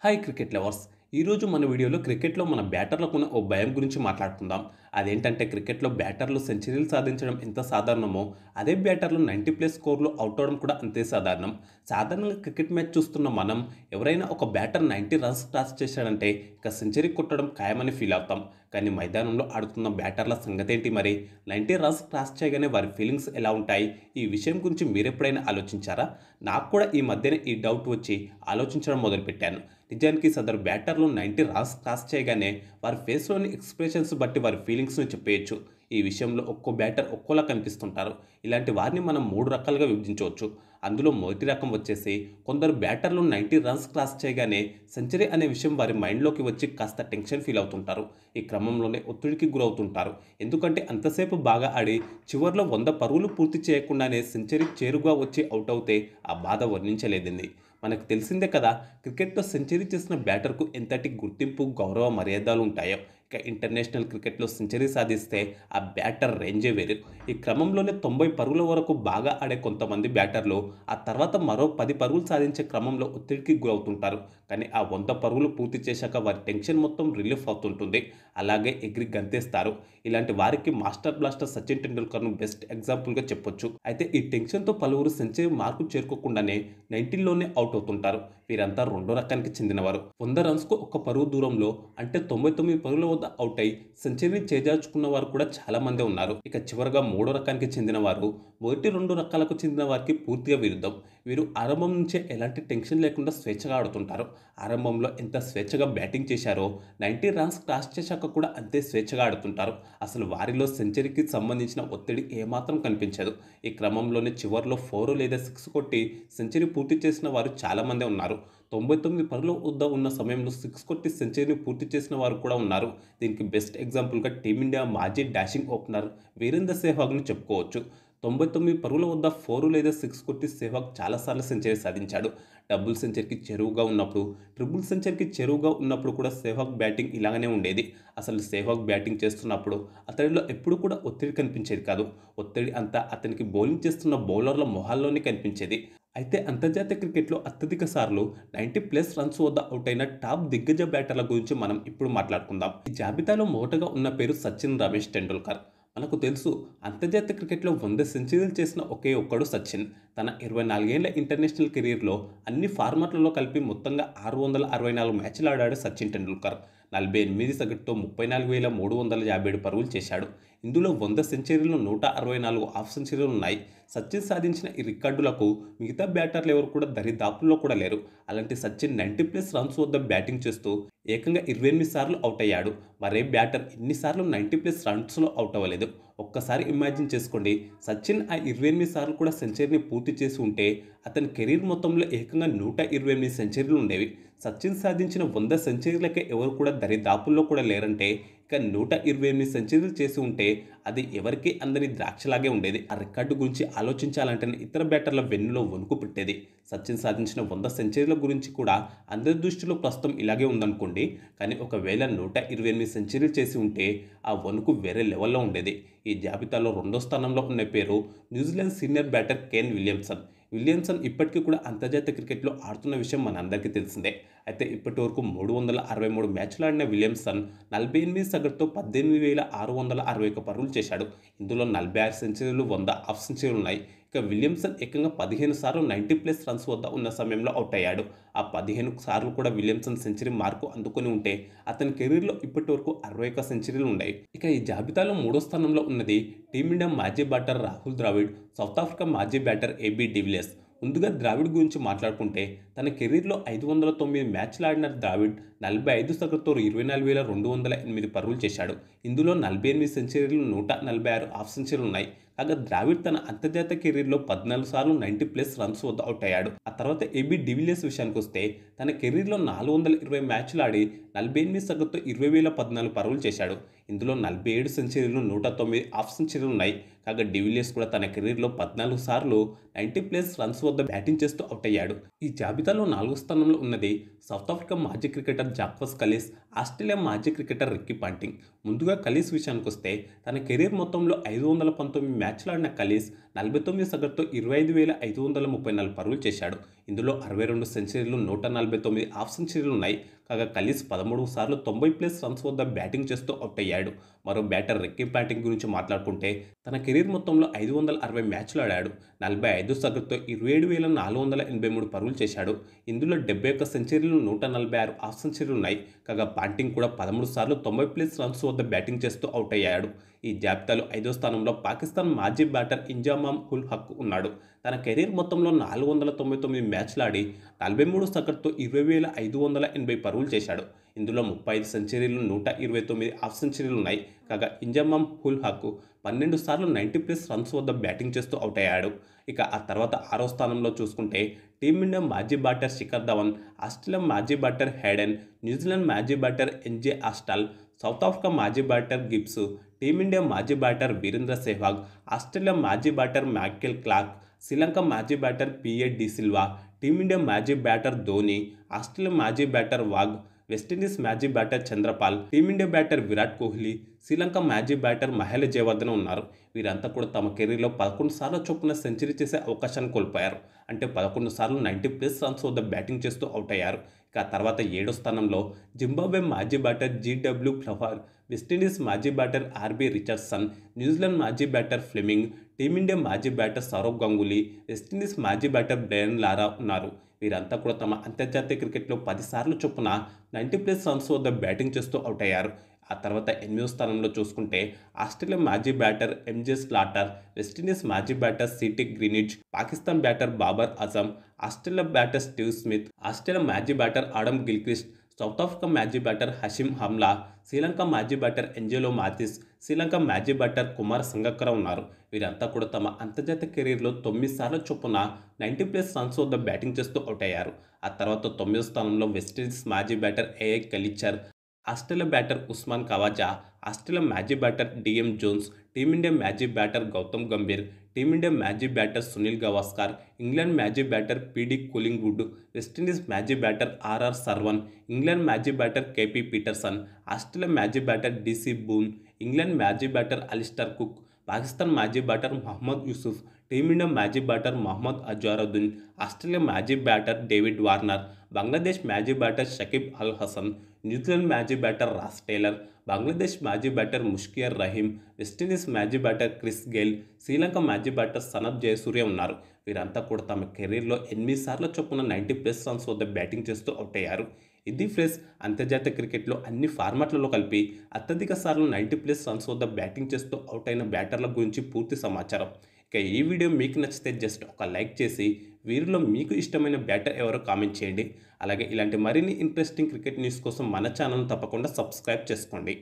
Hi cricket lovers. ఈరోజు మన వీడియోలో క్రికెట్లో మన బ్యాటర్లకు ఉన్న ఓ భయం గురించి మాట్లాడుకుందాం. అదేంటంటే క్రికెట్లో బ్యాటర్లు సెంచరీలు సాధించడం ఎంత సాధారణమో అదే బ్యాటర్లు 90+ స్కోర్లు అవుట్ అవడం కూడా అంతే సాధారణం. సాధారణంగా క్రికెట్ మ్యాచ్ చూస్తున్న మనం ఎవరైనా ఒక బ్యాటర్ 90 రన్స్ క్రాస్ చేశాడంటే ఇక సెంచరీ కొట్టడం ఖాయమని ఫీల్ అవుతాం. కానీ మైదానంలో ఆడుతున్న బ్యాటర్ల సంగతేంటి మరి? 90 రన్స్ క్రాస్ చేయగానే వారి ఫీలింగ్స్ ఎలా ఉంటాయి? ఈ విషయం గురించి మీరెప్పుడైనా ఆలోచించారా? నాకు కూడా ఈ మధ్యనే ఈ డౌట్ వచ్చి ఆలోచించడం మొదలుపెట్టాను. నిజానికి సదరు బ్యాటర్లు 90 రన్స్ క్రాస్ చేయగానే వారి ఫేస్లోని ఎక్స్ప్రెషన్స్ బట్టి వారి ఫీలింగ్స్ను చెప్పేయచ్చు. ఈ విషయంలో ఒక్కో బ్యాటర్ ఒక్కోలా కనిపిస్తుంటారు. ఇలాంటి వారిని మనం 3 రకాలుగా విభజించవచ్చు. అందులో మొదటి రకం వచ్చేసి కొందరు బ్యాటర్లు 90 రన్స్ క్రాస్ చేయగానే సెంచరీ అనే విషయం వారి మైండ్లోకి వచ్చి కాస్త టెన్షన్ ఫీల్ అవుతుంటారు. ఈ క్రమంలోనే ఒత్తిడికి గురవుతుంటారు. ఎందుకంటే అంతసేపు బాగా ఆడి చివర్లో 100 పరుగులు పూర్తి చేయకుండానే సెంచరీ చేరుగా వచ్చి అవుట్ అవుతే ఆ బాధ వర్ణించలేదండి. మనకు తెలిసిందే కదా, క్రికెట్లో సెంచరీ చేసిన బ్యాటర్కు ఎంతటి గుర్తింపు, గౌరవ మర్యాదలు ఉంటాయో. ఇక ఇంటర్నేషనల్ క్రికెట్లో సెంచరీ సాధిస్తే ఆ బ్యాటర్ రేంజే వేరు. ఈ క్రమంలోనే 90 పరుగుల వరకు బాగా ఆడే కొంతమంది బ్యాటర్లు ఆ తర్వాత మరో 10 పరుగులు సాధించే క్రమంలో ఒత్తిడికి గురవుతుంటారు. కానీ ఆ 100 పరుగులు పూర్తి చేశాక వారి టెన్షన్ మొత్తం రిలీఫ్ అవుతుంటుంది. అలాగే ఎగిరి గంతేస్తారు. ఇలాంటి వారికి మాస్టర్ బ్లాస్టర్ సచిన్ టెండూల్కర్ను బెస్ట్ ఎగ్జాంపుల్గా చెప్పొచ్చు. అయితే ఈ టెన్షన్తో పలువురు సెంచరీ మార్కు చేరుకోకుండానే 90లోనే అవుట్ అవుతుంటారు. వీరంతా రెండో రకానికి చెందినవారు. 100 రన్స్కు ఒక పరుగు దూరంలో అంటే 99 పరుగుల వద్ద అవుట్ అయి సెంచరీని చేజార్చుకున్న వారు కూడా చాలా మంది ఉన్నారు. ఇక చివరగా మూడో రకానికి చెందిన వారు మొదటి 2 రకాలకు చెందిన వారికి పూర్తిగా విరుద్ధం. వీరు ఆరంభం నుంచే ఎలాంటి టెన్షన్ లేకుండా స్వేచ్ఛగా ఆడుతుంటారు. ఆరంభంలో ఎంత స్వేచ్ఛగా బ్యాటింగ్ చేశారో 90 రన్స్ క్రాస్ చేశాక కూడా అంతే స్వేచ్ఛగా ఆడుతుంటారు. అసలు వారిలో సెంచరీకి సంబంధించిన ఒత్తిడి ఏమాత్రం కనిపించదు. ఈ క్రమంలోనే చివర్లో 4 లేదా 6 కొట్టి సెంచరీ పూర్తి చేసిన వారు చాలామందే ఉన్నారు. 99 పరుగుల వద్ద ఉన్న సమయంలో 6 కొట్టి సెంచరీని పూర్తి చేసిన వారు కూడా ఉన్నారు. దీనికి బెస్ట్ ఎగ్జాంపుల్గా టీమిండియా మాజీ డాషింగ్ ఓపెనర్ వీరేంద్ర సెహ్వాగ్ను చెప్పుకోవచ్చు. 99 పరుగుల వద్ద 4 లేదా 6 కొట్టి సెహ్వాగ్ చాలాసార్లు సెంచరీ సాధించాడు. డబుల్ సెంచరీకి చేరువుగా ఉన్నప్పుడు, ట్రిపుల్ సెంచరీకి చేరువుగా ఉన్నప్పుడు కూడా సెహ్వాగ్ బ్యాటింగ్ ఇలాగనే ఉండేది. అసలు సెహ్వాగ్ బ్యాటింగ్ చేస్తున్నప్పుడు అతడిలో ఎప్పుడు కూడా ఒత్తిడి కనిపించేది కాదు. ఒత్తిడి అంతా అతనికి బౌలింగ్ చేస్తున్న బౌలర్ల మొహాల్లోనే కనిపించేది. అయితే అంతర్జాతీయ క్రికెట్లో అత్యధిక సార్లు 90+ రన్స్ వద్ద అవుట్ అయిన టాప్ దిగ్గజ బ్యాటర్ల గురించి మనం ఇప్పుడు మాట్లాడుకుందాం. ఈ జాబితాలో మొదటగా ఉన్న పేరు సచిన్ రమేష్ టెండూల్కర్. మనకు తెలుసు, అంతర్జాతీయ క్రికెట్లో 100 సెంచరీలు చేసిన ఒకే ఒక్కడు సచిన్. తన 24 ఏళ్ల ఇంటర్నేషనల్ కెరీర్లో అన్ని ఫార్మాట్లలో కలిపి మొత్తంగా 664 మ్యాచ్లు ఆడాడు సచిన్ టెండూల్కర్. 48 సగటుతో 34,357 పరుగులు చేశాడు. ఇందులో 100 సెంచరీలు, 164 హాఫ్ సెంచరీలు ఉన్నాయి. సచిన్ సాధించిన ఈ రికార్డులకు మిగతా బ్యాటర్లు ఎవరు కూడా దరిదాపుల్లో కూడా లేరు. అలాంటి సచిన్ 90+ రన్స్ వద్ద బ్యాటింగ్ చేస్తూ ఏకంగా 28 సార్లు అవుట్ అయ్యాడు. మరే బ్యాటర్ ఇన్నిసార్లు 90+ రన్స్లో అవుట్ అవ్వలేదు. ఒక్కసారి ఇమాజిన్ చేసుకోండి, సచిన్ ఆ 28 సార్లు కూడా సెంచరీని పూర్తి చేసి ఉంటే అతని కెరీర్ మొత్తంలో ఏకంగా 128 సెంచరీలు ఉండేవి. సచిన్ సాధించిన 100 సెంచరీలకే ఎవరు కూడా దరిదాపుల్లో కూడా లేరంటే ఇక 128 సెంచరీలు చేసి ఉంటే అది ఎవరికీ అందని ద్రాక్షలాగే ఉండేది. ఆ రికార్డు గురించి ఆలోచించాలంటేనే ఇతర బ్యాటర్ల వెన్నులో వణుకు పుట్టేది. సచిన్ సాధించిన 100 సెంచరీల గురించి కూడా అందరి దృష్టిలో ప్రస్తుతం ఇలాగే ఉందనుకోండి. కానీ ఒకవేళ 128 సెంచరీలు చేసి ఉంటే ఆ వణుకు వేరే లెవెల్లో ఉండేది. ఈ జాబితాలో రెండో స్థానంలో ఉన్న పేరు New Zealand senior batter Kane Williamson. Williamson ఇప్పటికీ కూడా అంతర్జాతీయ క్రికెట్లో ఆడుతున్న విషయం మనందరికీ తెలిసిందే. అయితే ఇప్పటి వరకు 363 మ్యాచ్లు ఆడిన విలియమ్సన్ 48 సగటుతో 18,661 పరుగులు చేశాడు. ఇందులో 46 సెంచరీలు, 100 హాఫ్ సెంచరీలు ఉన్నాయి. ఇక విలియమ్సన్ ఏకంగా 15 సార్లు 90+ రన్స్ వద్ద ఉన్న సమయంలో అవుట్ అయ్యాడు. ఆ 15 సార్లు కూడా విలియమ్సన్ సెంచరీ మార్కు అందుకొని ఉంటే అతని కెరీర్లో ఇప్పటి వరకు 61 సెంచరీలు ఉన్నాయి. ఇక ఈ జాబితాలో మూడో స్థానంలో ఉన్నది టీమిండియా మాజీ batter Rahul Dravid, south Africa మాజీ బ్యాటర్ ఏబీ డివిలియర్స్. ముందుగా ద్రావిడ్ గురించి మాట్లాడుకుంటే తన కెరీర్లో 509 మ్యాచ్లు ఆడిన ద్రావిడ్ 45 సగటుతో 24,208 పరుగులు చేశాడు. ఇందులో 48 సెంచరీలు, 146 హాఫ్ సెంచరీలు ఉన్నాయి. కాగా ద్రావిడ్ తన అంతర్జాతీయ కెరీర్లో 14 సార్లు 90+ రన్స్ వద్ద అవుట్ అయ్యాడు. ఆ తర్వాత ఏబీ డివిలియర్స్ విషయానికి వస్తే తన కెరీర్లో 420 మ్యాచ్లు ఆడి 48 సగటుతో 20,014 పరుగులు చేశాడు. ఇందులో 47 సెంచరీలు, 109 హాఫ్ సెంచరీలు ఉన్నాయి. కాగా డివిలియర్స్ కూడా తన కెరీర్లో 14 సార్లు 90+ రన్స్ వద్ద బ్యాటింగ్ చేస్తూ అవుట్ అయ్యాడు. ఈ జాబితాలో 4వ స్థానంలో ఉన్నది సౌత్ ఆఫ్రికా మాజీ క్రికెటర్ జాక్వస్ కలీస్, ఆస్ట్రేలియా మాజీ క్రికెటర్ రిక్కీ పాంటింగ్. ముందుగా కలీస్ విషయానికొస్తే తన కెరీర్ మొత్తంలో 519 మ్యాచ్లు ఆడిన కలీస్ 49 సగటుతో 25,534 పరుగులు చేశాడు. ఇందులో 62 సెంచరీలు, 149 హాఫ్ సెంచరీలు ఉన్నాయి. కాగా కలీస్ 13 సార్లు 90+ రన్స్ వద్ద బ్యాటింగ్ చేస్తూ అవుట్ అయ్యాడు. మరో బ్యాటర్ రిక్కీ పాంటింగ్ గురించి మాట్లాడుకుంటే తన కెరీర్ మొత్తంలో 560 మ్యాచ్లు ఆడాడు. 45 సగటుతో 27,483 పరుగులు చేశాడు. ఇందులో 71 సెంచరీలు, 146 హాఫ్ సెంచరీలు ఉన్నాయి. కాగా పాంటింగ్ కూడా 13 సార్లు 90+ రన్స్ వద్ద బ్యాటింగ్ చేస్తూ అవుట్ అయ్యాడు. ఈ జాబితాలో 5వ స్థానంలో పాకిస్తాన్ మాజీ బ్యాటర్ ఇంజమామ్ ఉల్ హక్ ఉన్నాడు. తన కెరీర్ మొత్తంలో 499 మ్యాచ్లు ఆడి 43 సగటుతో 20,580 పరుగులు చేశాడు. ఇందులో 35 సెంచరీలు, 129 హాఫ్ సెంచరీలు ఉన్నాయి. కాగా ఇంజమామ్ ఉల్ హక్ 12 సార్లు 90+ రన్స్ వద్ద బ్యాటింగ్ చేస్తూ అవుట్ అయ్యాడు. ఇక ఆ తర్వాత 6వ స్థానంలో చూసుకుంటే టీమిండియా మాజీ బ్యాటర్ శిఖర్ ధవన్, ఆస్ట్రేలియా మాజీ బ్యాటర్ హేడెన్, న్యూజిలాండ్ మాజీ batter NJ Astle, South Africa మాజీ బ్యాటర్ గిబ్స్, టీమిండియా మాజీ బ్యాటర్ వీరేంద్ర సెహ్వాగ్, ఆస్ట్రేలియా మాజీ బ్యాటర్ మైకేల్ క్లార్క్, శ్రీలంక మాజీ batter PA de Silva, Team India మాజీ బ్యాటర్ ధోని, ఆస్ట్రేలియా మాజీ బ్యాటర్ వాగ్, వెస్టిండీస్ మాజీ batter Chanderpaul, Team India batter Virat Kohli, Sri Lanka మాజీ బ్యాటర్ మహేల జయవర్ధన ఉన్నారు. వీరంతా కూడా తమ కెరీర్లో 11 సార్లు చొప్పున సెంచరీ చేసే అవకాశాన్ని కోల్పోయారు. అంటే 11 సార్లు 90+ రన్స్ వద్ద బ్యాటింగ్ చేస్తూ అవుట్ అయ్యారు. ఇక ఆ తర్వాత 7వ స్థానంలో జింబాబ్వే మాజీ బ్యాటర్ జీడబ్ల్యూ క్లవర్, వెస్టిండీస్ మాజీ బ్యాటర్ ఆర్బీ రిచర్డ్సన్, న్యూజిలాండ్ మాజీ బ్యాటర్ ఫ్లెమింగ్, టీమిండియా మాజీ బ్యాటర్ సౌరవ్ గంగూలీ, వెస్టిండీస్ మాజీ బ్యాటర్ బ్రయన్ లారా ఉన్నారు. వీరంతా కూడా తమ అంతర్జాతీయ క్రికెట్లో 10 సార్లు చొప్పున 90+ రన్స్ వద్ద బ్యాటింగ్ చేస్తూ అవుట్ అయ్యారు. ఆ తర్వాత 8వ స్థానంలో చూసుకుంటే ఆస్ట్రేలియా మాజీ బ్యాటర్ ఎంజే స్లాటర్, వెస్టిండీస్ మాజీ batter CG Greenidge, Pakistan batter Babar Azam, Australia batter Steve Smith, Australia మాజీ batter Adam Gilchrist, South Africa మాజీ బ్యాటర్ హషీమ్ హమ్లా, శ్రీలంక మాజీ బ్యాటర్ ఎంజెలో మాథిస్, శ్రీలంక మాజీ బ్యాటర్ కుమార్ సంగక్కర ఉన్నారు. వీరంతా కూడా తమ అంతర్జాతీయ కెరీర్లో 9 సార్లు చొప్పున 90+ రన్స్ వద్ద బ్యాటింగ్ చేస్తూ అవుట్ అయ్యారు. ఆ తర్వాత 9వ స్థానంలో వెస్టిండీస్ మాజీ batter AI Kallicharran, Australia batter Usman Khawaja, Australia మాజీ బ్యాటర్ డిఎం జోన్స్, టీమిండియా మాజీ బ్యాటర్ గౌతమ్ గంభీర్, టీమిండియా మాజీ బ్యాటర్ సునీల్ గవాస్కర్, ఇంగ్లాండ్ మాజీ బ్యాటర్ పీడి కూలింగ్వుడ్, వెస్టిండీస్ మాజీ బ్యాటర్ ఆర్ఆర్ సర్వన్, ఇంగ్లాండ్ మాజీ బ్యాటర్ కేపీ పీటర్సన్, ఆస్ట్రేలియా మాజీ బ్యాటర్ డిసి బూన్, ఇంగ్లాండ్ మాజీ batter Alastair Cook, Pakistan మాజీ batter Mohammad Yousuf, team India మాజీ బ్యాటర్ మహమ్మద్ అజారుద్దీన్, ఆస్ట్రేలియా మాజీ బ్యాటర్ డేవిడ్ వార్నర్, బంగ్లాదేశ్ మాజీ బ్యాటర్ షకీబ్ అల్ హసన్, న్యూజిలాండ్ మాజీ బ్యాటర్ రాస్ టేలర్, బంగ్లాదేశ్ మాజీ బ్యాటర్ ముష్కియర్ రహీం, వెస్టిండీస్ మాజీ బ్యాటర్ క్రిస్ గేల్, శ్రీలంక మాజీ బ్యాటర్ సనత్ జయసూర్య ఉన్నారు. వీరంతా కూడా తమ కెరీర్లో 8 సార్ల చొప్పున 90+ రన్స్ వద్ద బ్యాటింగ్ చేస్తూ అవుట్ అయ్యారు. ఇది ఫ్రెండ్స్ అంతర్జాతీయ క్రికెట్లో అన్ని ఫార్మాట్లలో కలిపి అత్యధిక సార్లు 90+ రన్స్ వద్ద బ్యాటింగ్ చేస్తూ అవుట్ అయిన బ్యాటర్ల గురించి పూర్తి సమాచారం. ఇక ఈ వీడియో మీకు నచ్చితే జస్ట్ ఒక లైక్ చేసి వీరిలో మీకు ఇష్టమైన బ్యాటర్ ఎవరో కామెంట్ చేయండి. అలాగే ఇలాంటి మరిన్ని ఇంట్రెస్టింగ్ క్రికెట్ న్యూస్ కోసం మన ఛానల్ తప్పకుండా సబ్స్క్రైబ్ చేసుకోండి.